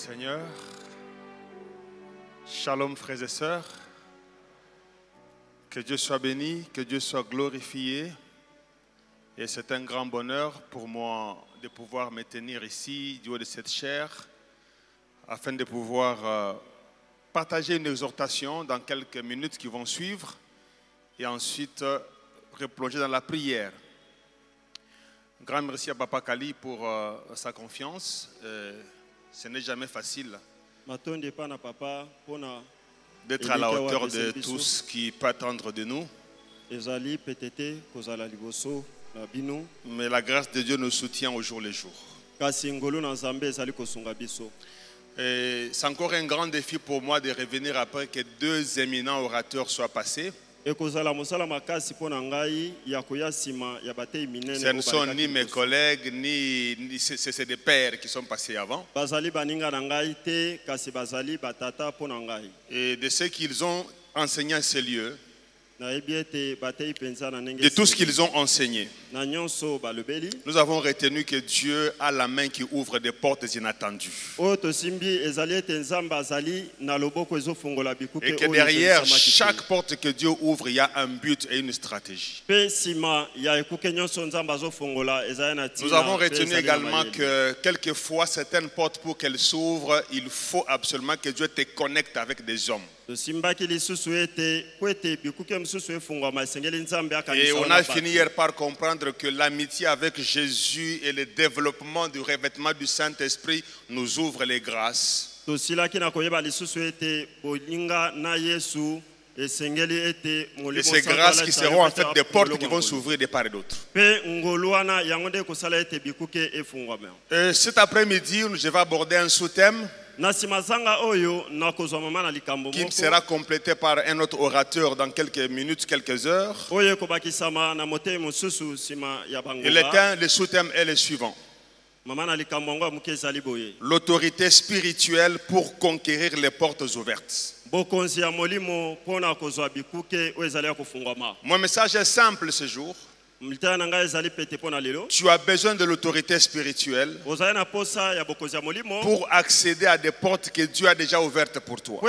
Seigneur. Shalom frères et sœurs. Que Dieu soit béni, que Dieu soit glorifié. Et c'est un grand bonheur pour moi de pouvoir me tenir ici du haut de cette chaire afin de pouvoir partager une exhortation dans quelques minutes qui vont suivre et ensuite replonger dans la prière. Grand merci à Papa Kali pour sa confiance. Ce n'est jamais facile d'être à la hauteur de tout ce qui peut attendre de nous. Mais la grâce de Dieu nous soutient au jour le jour. C'est encore un grand défi pour moi de revenir après que deux éminents orateurs soient passés. Ce ne sont ni mes collègues, ni c'est des pères qui sont passés avant. Et de ce qu'ils ont enseigné à ces lieux, de tout ce qu'ils ont enseigné, nous avons retenu que Dieu a la main qui ouvre des portes inattendues. Et que derrière chaque porte que Dieu ouvre, il y a un but et une stratégie. Nous avons retenu également que quelquefois certaines portes, pour qu'elles s'ouvrent, il faut absolument que Dieu te connecte avec des hommes. Et on a fini hier par comprendre que l'amitié avec Jésus et le développement du revêtement du Saint-Esprit nous ouvre les grâces. Et ces grâces qui seront en fait des portes qui vont s'ouvrir de part et d'autre. Cet après-midi, je vais aborder un sous-thème qui sera complété par un autre orateur dans quelques minutes, quelques heures. Et le sous-thème est le suivant: l'autorité spirituelle pour conquérir les portes ouvertes. Mon message est simple ce jour. Tu as besoin de l'autorité spirituelle pour accéder à des portes que Dieu a déjà ouvertes pour toi.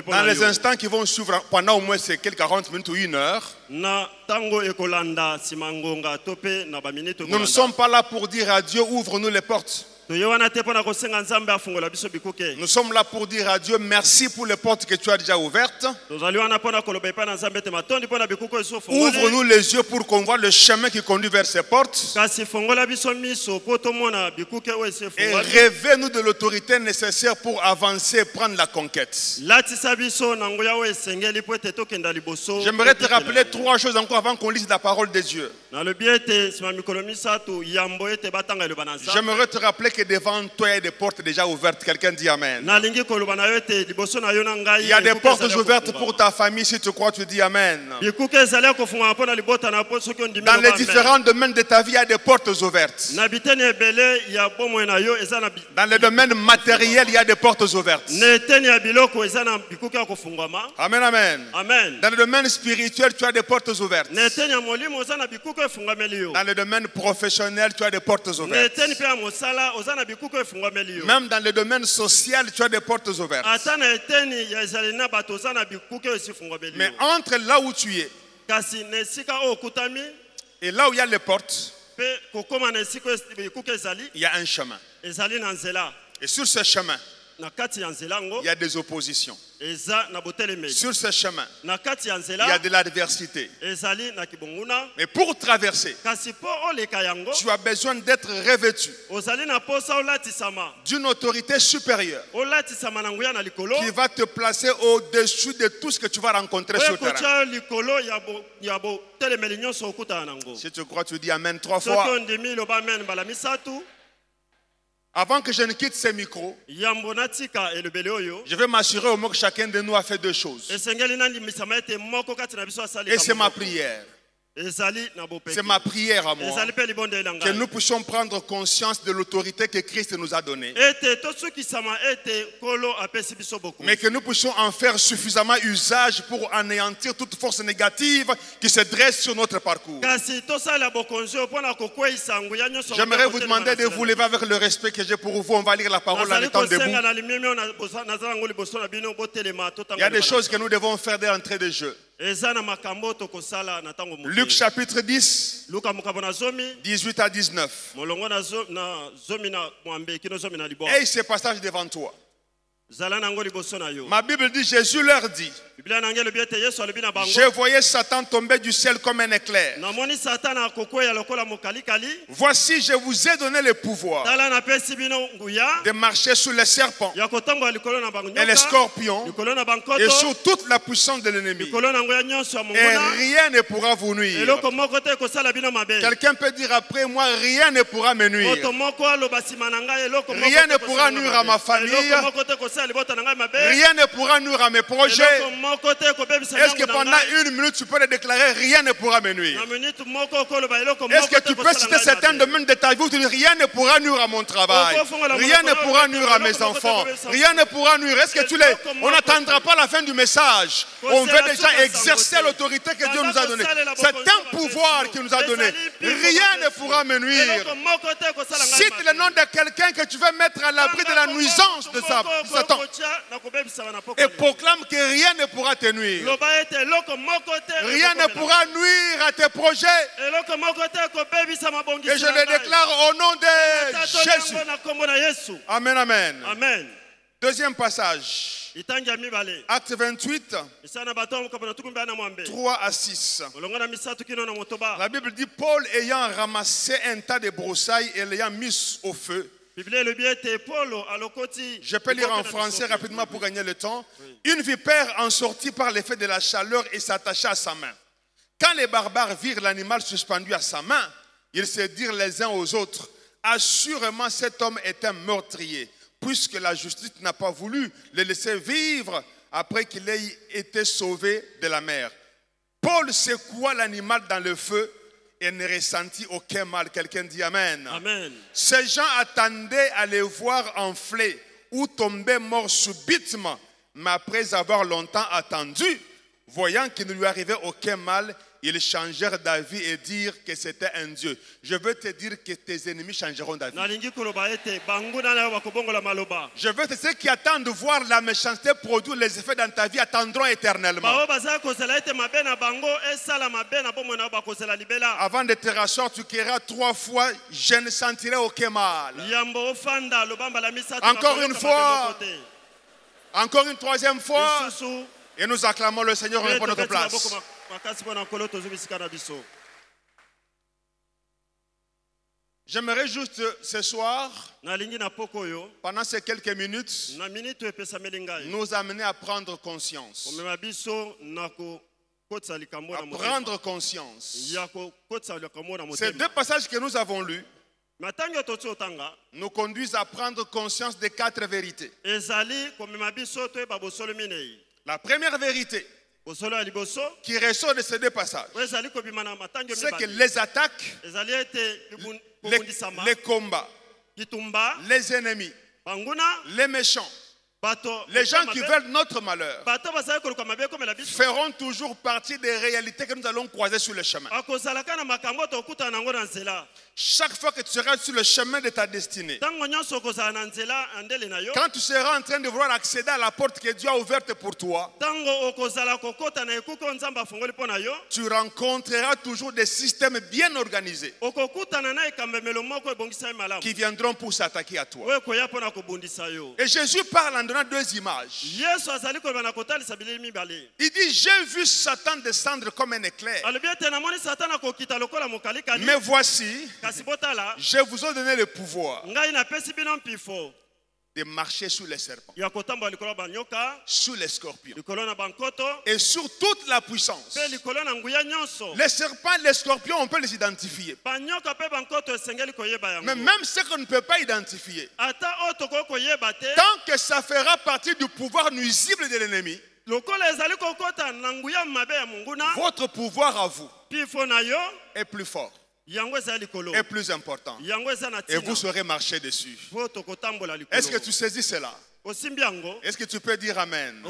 Dans les instants qui vont suivre, pendant au moins ces quelques 40 minutes ou une heure, nous ne sommes pas là pour dire à Dieu: ouvre-nous les portes. Nous sommes là pour dire à Dieu: merci pour les portes que tu as déjà ouvertes. Ouvre-nous les yeux pour qu'on voit le chemin qui conduit vers ces portes. Et révèle-nous de l'autorité nécessaire pour avancer et prendre la conquête. J'aimerais te rappeler trois choses encore avant qu'on lise la parole de Dieu. J'aimerais te rappeler que devant toi il y a des portes déjà ouvertes. Quelqu'un dit Amen. Il y a des portes ouvertes pour ta famille. Si tu crois, tu dis Amen. Dans les différents domaines de ta vie, il y a des portes ouvertes. Dans le domaine matériel, il y a des portes ouvertes. Amen, amen. Dans le domaine spirituel, tu as des portes ouvertes. Dans le domaine professionnel, tu as des portes ouvertes. Même dans le domaine social, tu as des portes ouvertes. Mais entre là où tu es et là où il y a les portes, il y a un chemin. Et sur ce chemin, il y a des oppositions. Sur ce chemin, il y a de l'adversité. Mais pour traverser, tu as besoin d'être revêtu d'une autorité supérieure qui va te placer au-dessus de tout ce que tu vas rencontrer sur le terrain. Si tu crois, tu dis Amen 3 fois. Avant que je ne quitte ce micro, je vais m'assurer au moins que chacun de nous a fait deux choses. Et c'est ma prière. C'est ma prière à moi. Que nous puissions prendre conscience de l'autorité que Christ nous a donnée. Mais que nous puissions en faire suffisamment usage pour anéantir toute force négative qui se dresse sur notre parcours. J'aimerais vous demander de vous lever avec le respect que j'ai pour vous. On va lire la parole en étant debout. Il y a des choses que nous devons faire d'entrée de jeu. Luc chapitre 10, 18 à 19. Et ce passage devant toi. Ma Bible dit, Jésus leur dit, je voyais Satan tomber du ciel comme un éclair. Voici, je vous ai donné le pouvoir de marcher sur les serpents et les scorpions et sur toute la puissance de l'ennemi. Et rien ne pourra vous nuire. Quelqu'un peut dire après moi, rien ne pourra me nuire. Rien ne pourra nuire à ma famille. Rien ne pourra nuire à mes projets. Est-ce que pendant une minute tu peux le déclarer, rien ne pourra me nuire? Est-ce que tu peux citer certains domaines de ta vie où tu dis rien ne pourra nuire à mon travail, rien ne pourra nuire à mes enfants, rien ne pourra nuire? Est-ce que on n'attendra pas la fin du message? On veut déjà exercer l'autorité que Dieu nous a donnée. C'est un pouvoir qu'il nous a donné. Rien ne pourra me nuire. Cite le nom de quelqu'un que tu veux mettre à l'abri de la nuisance de Satan et proclame que rien ne pourra te nuire. Rien ne pourra nuire à tes projets. Et je le déclare au nom de Jésus. Amen, amen. Amen. Deuxième passage. Acte 28, 3 à 6. La Bible dit, Paul ayant ramassé un tas de broussailles et l'ayant mis au feu. Je peux lire en français rapidement pour gagner le temps. Une vipère en sortit par l'effet de la chaleur et s'attacha à sa main. Quand les barbares virent l'animal suspendu à sa main, ils se dirent les uns aux autres, assurément cet homme est un meurtrier, puisque la justice n'a pas voulu le laisser vivre après qu'il ait été sauvé de la mer. Paul secoua l'animal dans le feu et ne ressentit aucun mal. Quelqu'un dit Amen. Amen. Ces gens attendaient à les voir enfler ou tomber morts subitement, mais après avoir longtemps attendu, voyant qu'il ne lui arrivait aucun mal, ils changèrent d'avis et dirent que c'était un Dieu. Je veux te dire que tes ennemis changeront d'avis. Je veux te dire ceux qui attendent de voir la méchanceté produire les effets dans ta vie attendront éternellement. Avant de te rasseoir, tu crieras 3 fois, je ne sentirai aucun mal. Encore une fois, encore une 3e fois, et nous acclamons le Seigneur pour notre place. J'aimerais juste ce soir, pendant ces quelques minutes, nous amener à prendre conscience. À prendre conscience. Ces 2 passages que nous avons lus nous conduisent à prendre conscience de 4 vérités. La première vérité qui ressort de ces 2 passages, c'est que les attaques, les combats, les ennemis, les méchants, les gens qui veulent notre malheur feront toujours partie des réalités que nous allons croiser sur le chemin. Chaque fois que tu seras sur le chemin de ta destinée, quand tu seras en train de vouloir accéder à la porte que Dieu a ouverte pour toi, tu rencontreras toujours des systèmes bien organisés qui viendront pour s'attaquer à toi. Et Jésus parle en donnant 2 images. Il dit, j'ai vu Satan descendre comme un éclair. Mais voici, je vous ai donné le pouvoir de marcher sur les serpents, sur les scorpions et sur toute la puissance. Les serpents, les scorpions, on peut les identifier. Mais même ce qu'on ne peut pas identifier, tant que ça fera partie du pouvoir nuisible de l'ennemi, votre pouvoir à vous est plus fort, est plus important. Et vous saurez marcher dessus. Est-ce que tu saisis cela? Est-ce que tu peux dire Amen?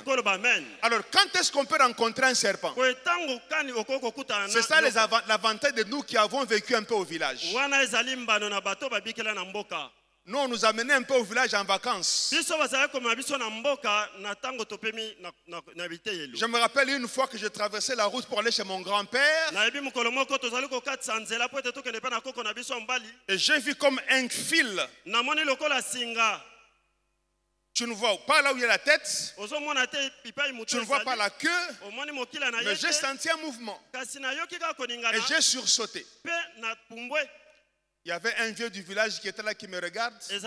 Alors, quand est-ce qu'on peut rencontrer un serpent? C'est ça l'avantage de nous qui avons vécu un peu au village. Nous, on nous a amenés un peu au village en vacances. Je me rappelle une fois que je traversais la route pour aller chez mon grand-père. Et j'ai vu comme un fil. Tu ne vois pas là où il y a la tête. Tu ne vois pas la queue. Mais j'ai senti un mouvement. Et j'ai sursauté. Il y avait un vieux du village qui était là qui me regarde. Et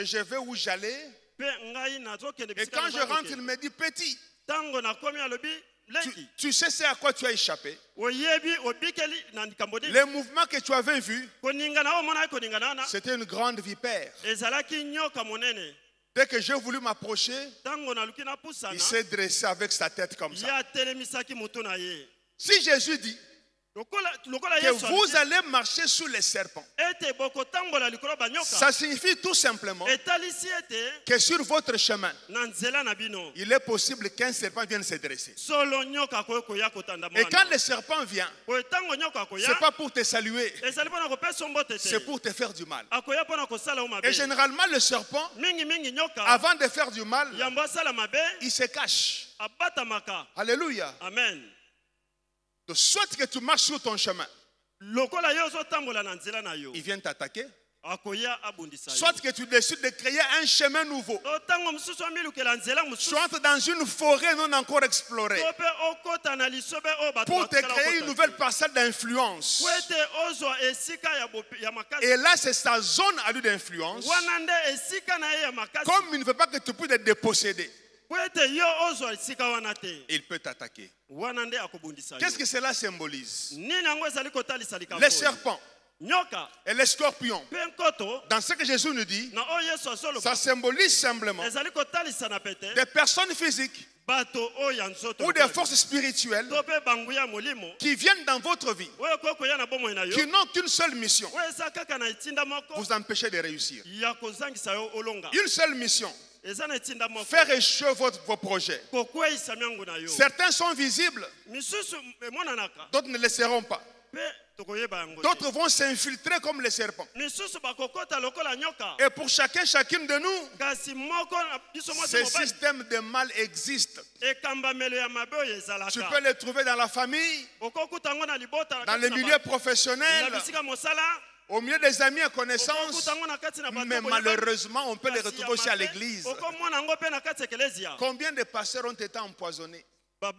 je vais où j'allais. Et quand je rentre, il me dit petit. Tu sais c'est à quoi tu as échappé. Les mouvements que tu avais vus, c'était une grande vipère. Dès que j'ai voulu m'approcher, il s'est dressé avec sa tête comme ça. Si Jésus dit que vous allez marcher sous les serpents, ça signifie tout simplement que sur votre chemin, il est possible qu'un serpent vienne se dresser. Et quand le serpent vient, ce n'est pas pour te saluer, c'est pour te faire du mal. Et généralement le serpent, avant de faire du mal, il se cache. Alléluia. Amen. De soit que tu marches sur ton chemin, il vient t'attaquer. Soit que tu décides de créer un chemin nouveau. Tu entres dans une forêt non encore explorée pour te créer une nouvelle parcelle d'influence. Et là, c'est sa zone à lui d'influence. Comme il ne veut pas que tu puisses te déposséder, il peut t'attaquer. Qu'est-ce que cela symbolise? Les serpents et les scorpions, dans ce que Jésus nous dit, ça symbolise simplement des personnes physiques ou des forces spirituelles qui viennent dans votre vie, qui n'ont qu'une seule mission: vous empêcher de réussir. Une seule mission: faire échouer vos projets. Certains sont visibles, d'autres ne le seront pas. D'autres vont s'infiltrer comme les serpents. Et pour chacune de nous, ces systèmes de mal existent. Tu peux les trouver dans la famille, dans les milieux professionnels, au milieu des amis et connaissances, mais malheureusement, on peut les retrouver aussi à l'église. Combien de pasteurs ont été empoisonnés? Mais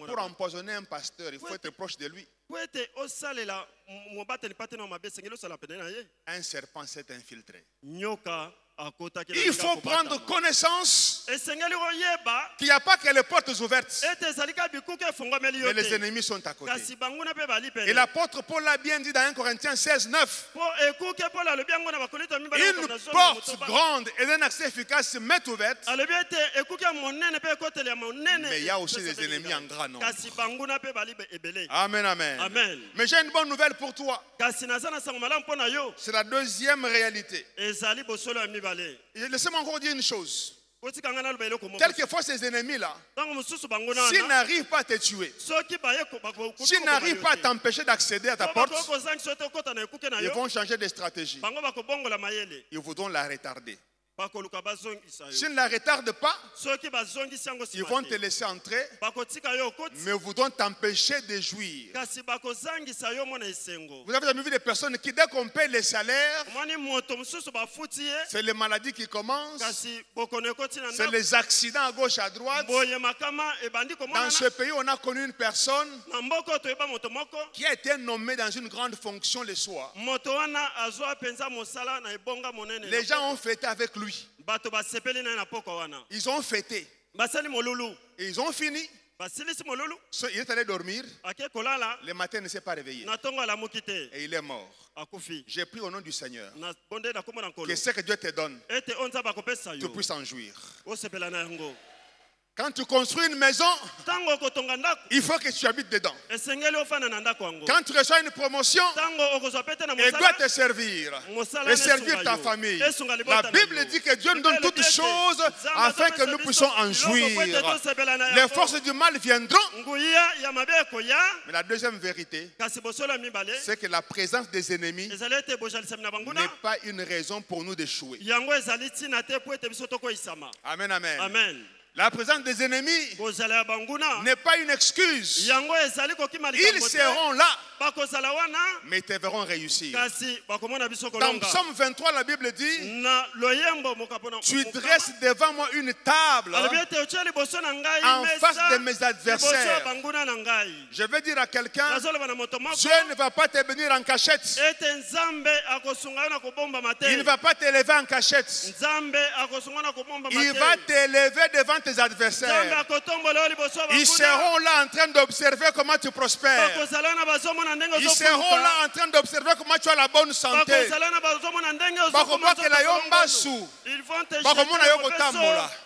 pour empoisonner un pasteur, il faut être proche de lui. Un serpent s'est infiltré. Il faut prendre connaissance qu'il n'y a pas que les portes ouvertes, mais les ennemis sont à côté. Et l'apôtre Paul l'a bien dit dans 1 Corinthiens 16, 9. Une porte grande et d'un accès efficace m'est ouverte, mais il y a aussi des ennemis en grand nombre. Amen, amen, amen. Mais j'ai une bonne nouvelle pour toi. C'est la deuxième réalité. Laissez-moi encore dire une chose. Quelquefois ces ennemis-là, s'ils n'arrivent pas à te tuer, s'ils n'arrivent pas à t'empêcher d'accéder à ta porte, ils vont changer de stratégie. Ils voudront la retarder. S'ils ne la retardent pas, ils vont te laisser entrer, mais voudront t'empêcher de jouir. Vous avez jamais vu des personnes qui, dès qu'on paye les salaires, c'est les maladies qui commencent, c'est les accidents à gauche, à droite. Dans ce pays, on a connu une personne qui a été nommée dans une grande fonction le soir. Les gens ont fêté avec lui. Ils ont fêté. Et ils ont fini. Il est allé dormir. Le matin, il ne s'est pas réveillé. Et il est mort. J'ai pris au nom du Seigneur que ce que Dieu te donne, tu puisses en jouir. Quand tu construis une maison, il faut que tu habites dedans. Quand tu reçois une promotion, elle doit te servir et servir ta famille. La Bible dit que Dieu nous donne toutes choses afin que nous puissions en jouir. Les forces du mal viendront. Mais la deuxième vérité, c'est que la présence des ennemis n'est pas une raison pour nous d'échouer. Amen, amen. Amen. La présence des ennemis n'est pas une excuse. Ils seront là, mais ils te verront réussir. Dans Psaume 23, la Bible dit, tu dresses devant moi une table en face de mes adversaires. Je veux dire à quelqu'un, Dieu ne va pas te bénir en cachette. Il ne va pas t'élever en cachette. Il va t'élever devant tes adversaires. Ils seront là en train d'observer comment tu prospères. Ils seront là en train d'observer comment tu as la bonne santé.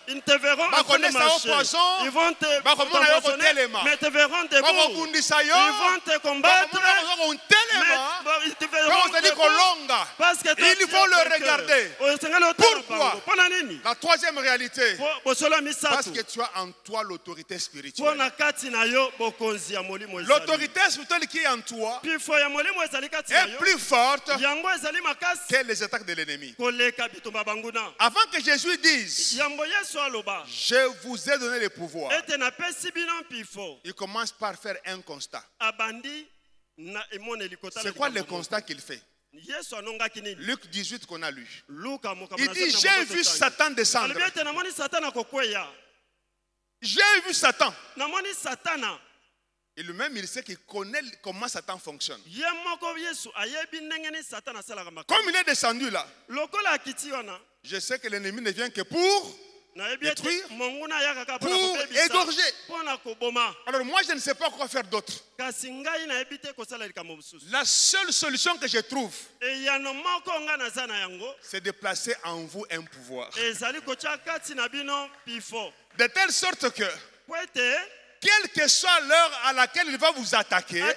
Ils te verront entrer le marché. Ils vont te verront debout. Ils vont te combattre. Mais ils te verront parce que il faut le regarder. Pourquoi? La troisième réalité, parce que tu as en toi l'autorité spirituelle. L'autorité spirituelle qui est en toi est plus forte que les attaques de l'ennemi. Avant que Jésus dise, je vous ai donné le pouvoir, il commence par faire un constat. C'est quoi le constat qu'il fait? Luc 18 qu'on a lu. Il dit, j'ai vu Satan descendre. J'ai vu Satan. Et lui-même, il sait qu'il connaît comment Satan fonctionne. Comme il est descendu là, je sais que l'ennemi ne vient que pour détruire, pour égorger. Alors moi, je ne sais pas quoi faire d'autre. La seule solution que je trouve, c'est de placer en vous un pouvoir. De telle sorte que, quelle que soit l'heure à laquelle il va vous attaquer, le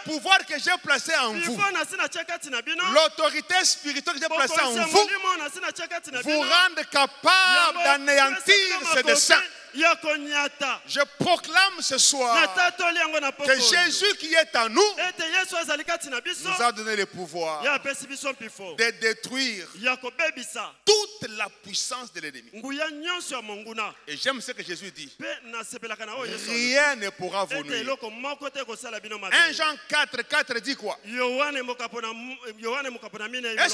pouvoir que j'ai placé en vous, l'autorité spirituelle que j'ai placée en vous, vous rendre capable d'anéantir ses desseins. Je proclame ce soir que Jésus qui est en nous nous a donné le pouvoir de détruire toute la puissance de l'ennemi. Et j'aime ce que Jésus dit. Rien ne pourra vous nuire. 1 Jean 4 dit quoi? Est-ce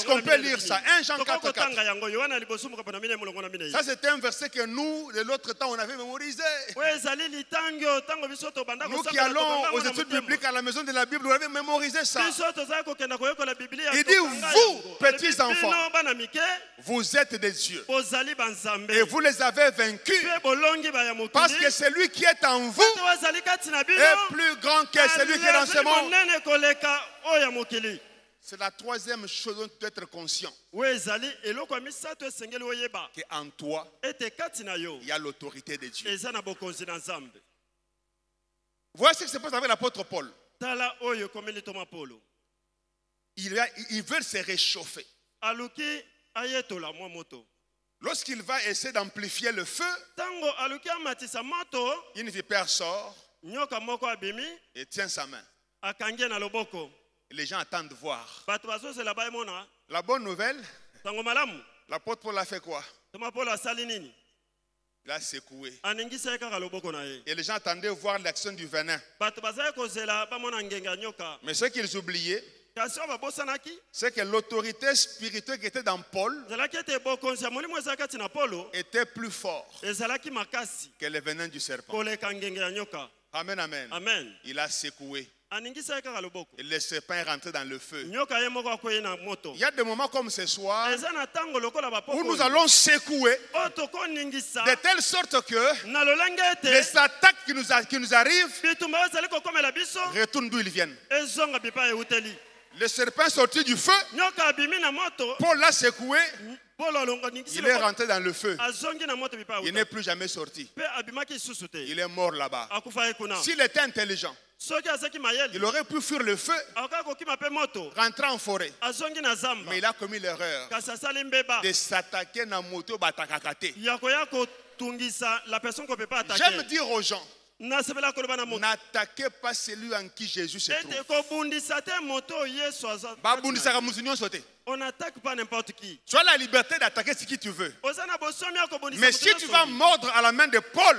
qu'on peut lire ça? 1 Jean 4. Ça c'est un verset que nous, de l'autre temps, on avait mémorisé. Nous qui allons aux études bibliques à la maison de la Bible, on avait mémorisé ça. Il dit, vous, petits enfants, vous êtes des dieux. Et vous les avez vaincus. Parce que celui qui est en vous est plus grand que celui qui est dans ce monde. C'est la troisième chose dont tu dois être conscient. Qu'en toi, il y a l'autorité de Dieu. Voici ce qui se passe avec l'apôtre Paul. Il veut se réchauffer. Lorsqu'il va essayer d'amplifier le feu, une vipère sort et tient sa main. Les gens attendent de voir. La bonne nouvelle, l'apôtre Paul a fait quoi? Il a secoué. Et les gens attendaient de voir l'action du venin. Mais ce qu'ils oubliaient, c'est que l'autorité spirituelle qui était dans Paul était plus fort que le venin du serpent. Amen, amen. Amen. Il a secoué. Et le serpent est rentré dans le feu. Il y a des moments comme ce soir où nous allons secouer De telle sorte que les attaques qui nous arrivent retournent d'où ils viennent. Le serpent est sorti du feu. Paul l'a secoué. Il est rentré dans le feu. Il n'est plus jamais sorti. Il est mort là-bas. S'il était intelligent, il aurait pu fuir le feu, rentrer en forêt. Mais il a commis l'erreur de s'attaquer à la moto. J'aime dire aux gens, n'attaquez pas celui en qui Jésus se trouve. On n'attaque pas n'importe qui. Tu as la liberté d'attaquer ce qui tu veux. Mais si tu vas mordre à la main de Paul,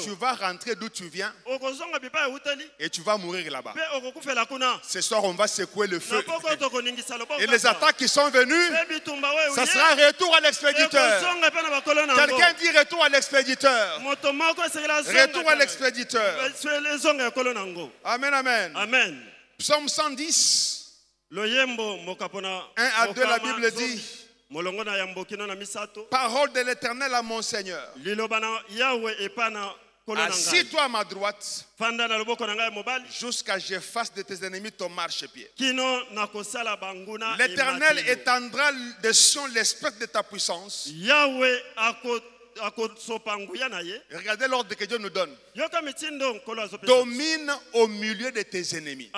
tu vas rentrer d'où tu viens et tu vas mourir là-bas. Ce soir, on va secouer le feu. Et les attaques qui sont venues, ça sera retour à l'expéditeur. Quelqu'un dit retour à l'expéditeur. Retour à l'expéditeur. Amen, amen. Amen. Psaume 110. 1 à 2, la Bible dit: Parole de l'Éternel à mon Seigneur. Assis-toi à ma droite, jusqu'à ce que je fasse de tes ennemis ton marchepied. L'Éternel étendra des cieux l'esprit de ta puissance. Regardez l'ordre que Dieu nous donne. Domine au milieu de tes ennemis.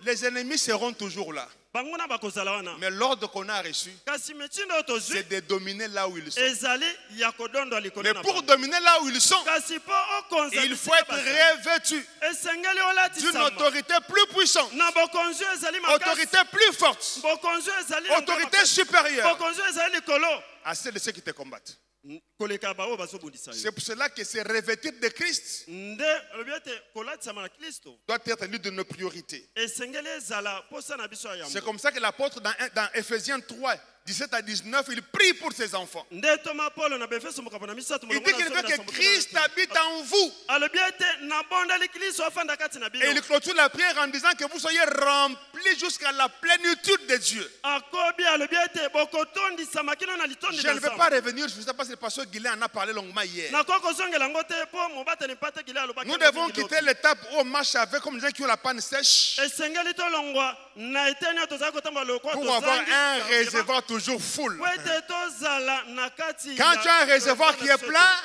Les ennemis seront toujours là. Mais l'ordre qu'on a reçu, c'est de dominer là où ils sont. Mais pour dominer là où ils sont, il faut être revêtu d'une autorité plus puissante, autorité plus forte, autorité supérieure à celle de ceux qui te combattent. C'est pour cela que se revêtir de Christ doit être l'une de nos priorités. C'est comme ça que l'apôtre dans Ephésiens 3, 17 à 19, il prie pour ses enfants. Il dit qu'il veut que Christ habite en vous. Et il clôture la prière en disant que vous soyez remplis jusqu'à la plénitude de Dieu. Je ne vais pas revenir, je ne sais pas si le pasteur Guilain en a parlé longuement hier. Nous devons quitter l'étape où on marche avec comme des gens qui ont la panne sèche pour avoir un réservoir toujours full. Quand tu as un réservoir qui est plein,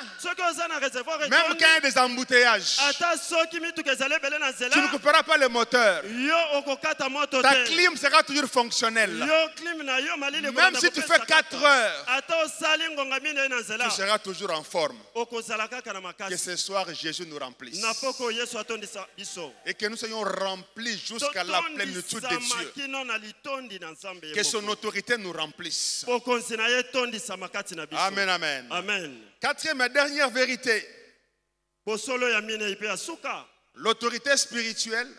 même quand il y a des embouteillages, tu ne couperas pas le moteur. Ta clim sera toujours fonctionnelle. Même si tu fais 4 heures, tu seras toujours en forme. Que ce soir Jésus nous remplisse et que nous soyons remplis jusqu'à la plénitude de Dieu. Que son autorité nous remplisse. Amen, amen. Amen. Quatrième et dernière vérité, l'autorité spirituelle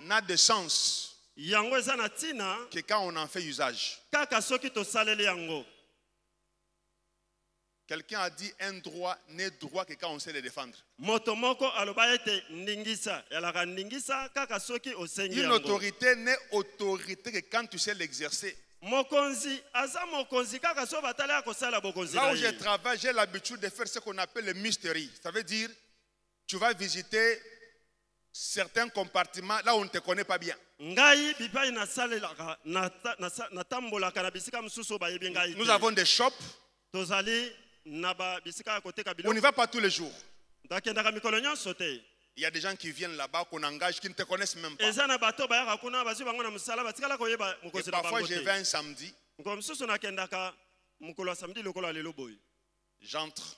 n'a de sens que quand on en fait usage. Quelqu'un a dit un droit n'est droit que quand on sait le défendre. Une autorité n'est autorité que quand tu sais l'exercer. Là où je travaille, j'ai l'habitude de faire ce qu'on appelle le mystery. Ça veut dire, tu vas visiter certains compartiments là où on ne te connaît pas bien. Nous avons des shops. On n'y va pas tous les jours. Il y a des gens qui viennent là-bas, qu'on engage, qui ne te connaissent même pas. Et parfois, je vais un samedi. J'entre.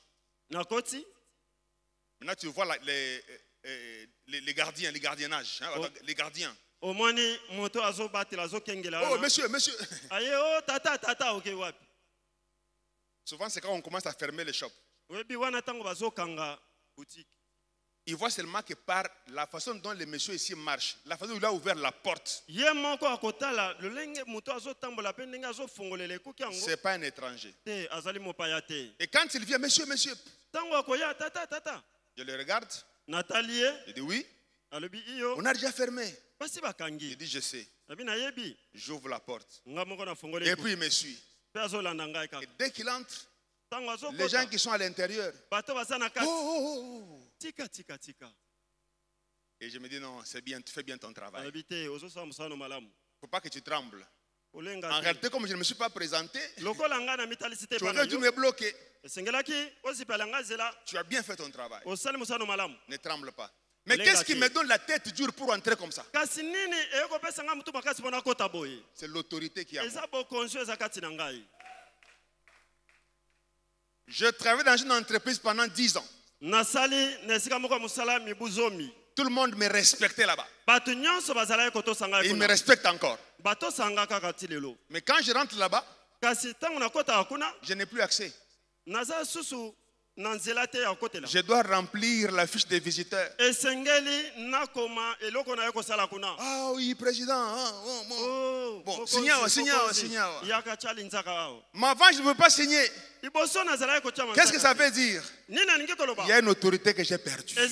Maintenant, tu vois les gardiens, les gardiennages, hein, les gardiens. Oh, monsieur, monsieur. Souvent, c'est quand on commence à fermer les shops. Il voit seulement que par la façon dont les messieurs ici marchent, la façon dont il a ouvert la porte, c'est pas un étranger. Et quand il vient, monsieur, monsieur, je le regarde, il dit oui, on a déjà fermé. Il dit je sais. J'ouvre la porte. Et puis il me suit. Et dès qu'il entre, les gens qui sont à l'intérieur, et je me dis non, c'est bien, tu fais bien ton travail. Il ne faut pas que tu trembles. En réalité, comme je ne me suis pas présenté, tu aurais dû me bloquer. Tu as bien fait ton travail. Ne tremble pas. Mais qu'est-ce qui me donne la tête dure pour entrer comme ça? C'est l'autorité qui a. Je travaille dans une entreprise pendant 10 ans. Tout le monde me respectait là-bas. Et il me respecte encore. Mais quand je rentre là-bas, je n'ai plus accès. Je dois remplir la fiche des visiteurs. Ah oui, président. Bon, signer. Mais avant, je ne veux pas signer. Qu'est-ce que ça veut dire? Il y a une autorité que j'ai perdue. Je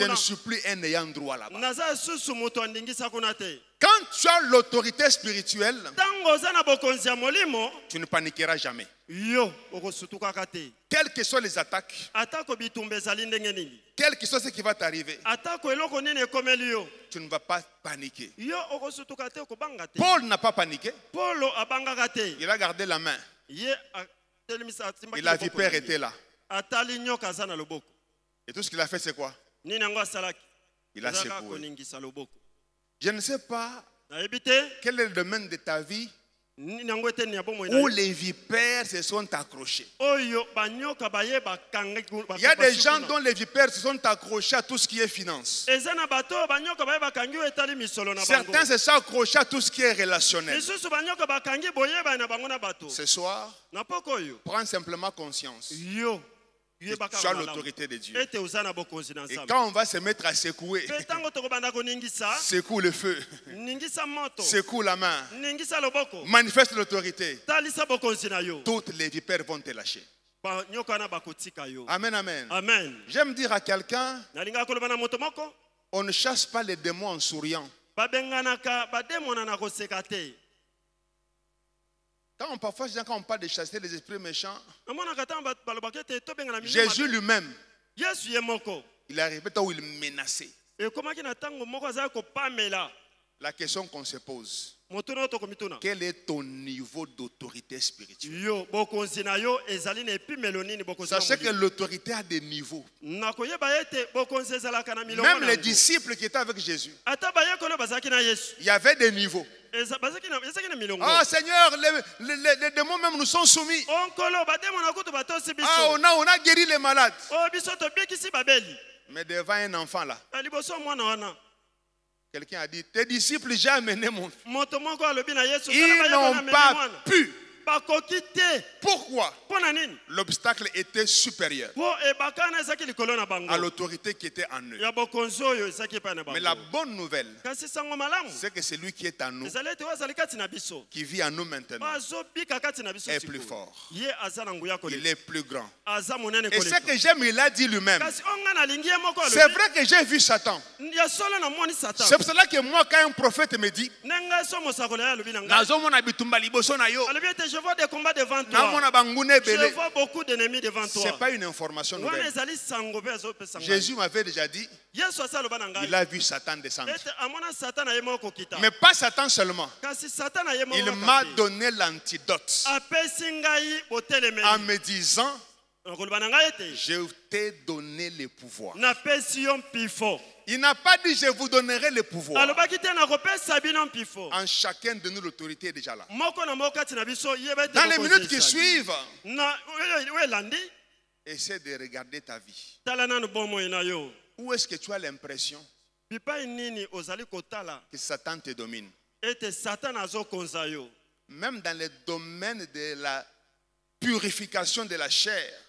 ne suis plus un ayant droit là-bas. Quand tu as l'autorité spirituelle, tu ne paniqueras jamais. Quelles que soient les attaques, quel que soit ce qui va t'arriver, tu ne vas pas paniquer. Paul n'a pas paniqué. Il a gardé la main. Et la vipère était là. Et tout ce qu'il a fait, c'est quoi? Il a secoué. Je ne sais pas quel est le domaine de ta vie où les vipères se sont accrochées. Il y a des gens dont les vipères se sont accrochées à tout ce qui est finance. Certains se sont accrochés à tout ce qui est relationnel. Ce soir, prends simplement conscience. Tu as l'autorité de Dieu. Et quand on va se mettre à secouer, secoue le feu, secoue la main, manifeste l'autorité, toutes les vipères vont te lâcher. Amen, amen. J'aime dire à quelqu'un, on ne chasse pas les démons en souriant. Quand on parle de chasser les esprits méchants, Jésus lui-même, il est arrivé où il menaçait. La question qu'on se pose, quel est ton niveau d'autorité spirituelle? Sachez que l'autorité a des niveaux. Même les disciples qui étaient avec Jésus, il y avait des niveaux. Ah Seigneur, les démons même nous sont soumis. Ah, on a guéri les malades. Mais devant un enfant là, quelqu'un a dit, tes disciples, j'ai amené mon fils. Ils n'ont pas pu. Pourquoi? L'obstacle était supérieur à l'autorité qui était en eux. Mais la bonne nouvelle, c'est que celui qui est en nous, qui vit en nous maintenant, est plus fort. Il est plus grand. Et ce que j'aime, il a dit lui-même. C'est vrai que j'ai vu Satan. C'est pour cela que moi, quand un prophète me dit, je vois des combats devant toi. Je vois beaucoup d'ennemis devant toi. Ce n'est pas une information nouvelle. Jésus m'avait déjà dit, il a vu Satan descendre. Mais pas Satan seulement. Il m'a donné l'antidote en me disant, je t'ai donné le pouvoir. Il n'a pas dit je vous donnerai le pouvoir. En chacun de nous, l'autorité est déjà là. Dans les minutes qui suivent, essaie de regarder ta vie. Où est-ce que tu as l'impression que Satan te domine? Même dans les domaines de la purification de la chair.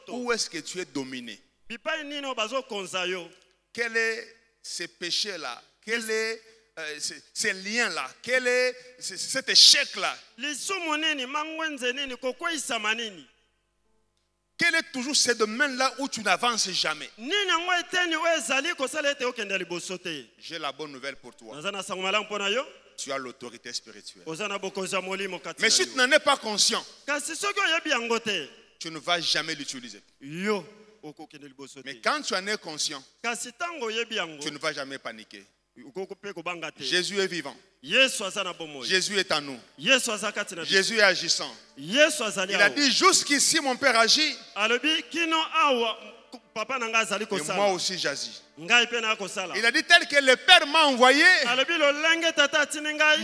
Où est-ce que tu es dominé? Quel est ce péché-là? Quel est ces liens-là? Quel est cet échec-là? Quel est toujours ce domaine-là où tu n'avances jamais? J'ai la bonne nouvelle pour toi. Tu as l'autorité spirituelle. Mais si tu n'en es pas conscient, tu ne vas jamais l'utiliser. Mais quand tu en es conscient, tu ne vas jamais paniquer. Jésus est vivant. Jésus est en nous. Jésus est agissant. Il a dit jusqu'ici mon Père agit. Et moi aussi j'agis. Il a dit tel que le Père m'a envoyé,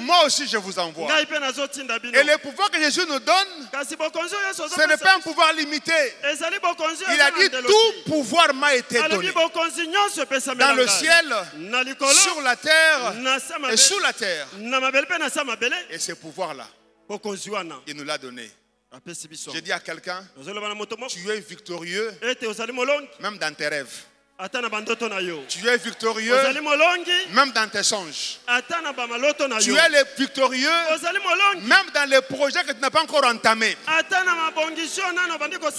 moi aussi je vous envoie. Et le pouvoir que Jésus nous donne, ce n'est pas un pouvoir limité. Il a dit tout pouvoir m'a été donné. Dans le ciel, sur la terre et sous la terre. Et ce pouvoir-là, il nous l'a donné. J'ai dit à quelqu'un, tu es victorieux même dans tes rêves. Tu es victorieux même dans tes songes. Tu es victorieux même dans les projets que tu n'as pas encore entamés.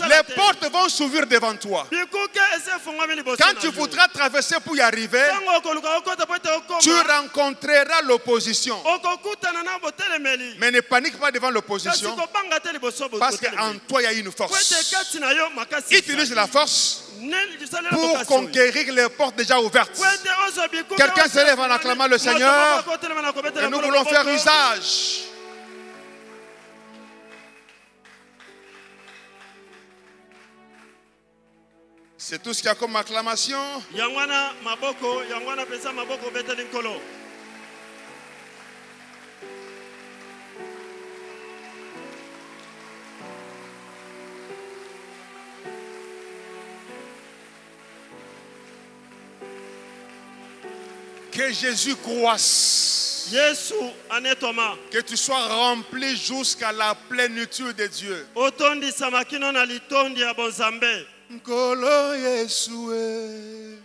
Les portes vont s'ouvrir devant toi. Quand tu voudras traverser pour y arriver, tu rencontreras l'opposition. Mais ne panique pas devant l'opposition, parce qu'en toi il y a une force. Utilise la force pour conquérir les portes déjà ouvertes. Quelqu'un se lève en acclamant le Seigneur et nous voulons faire usage. C'est tout ce qu'il y a comme acclamation. Que Jésus croisse. Que tu sois rempli jusqu'à la plénitude de Dieu. Nkolo Yesue,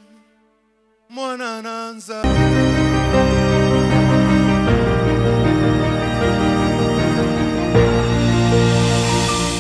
mwana nanza.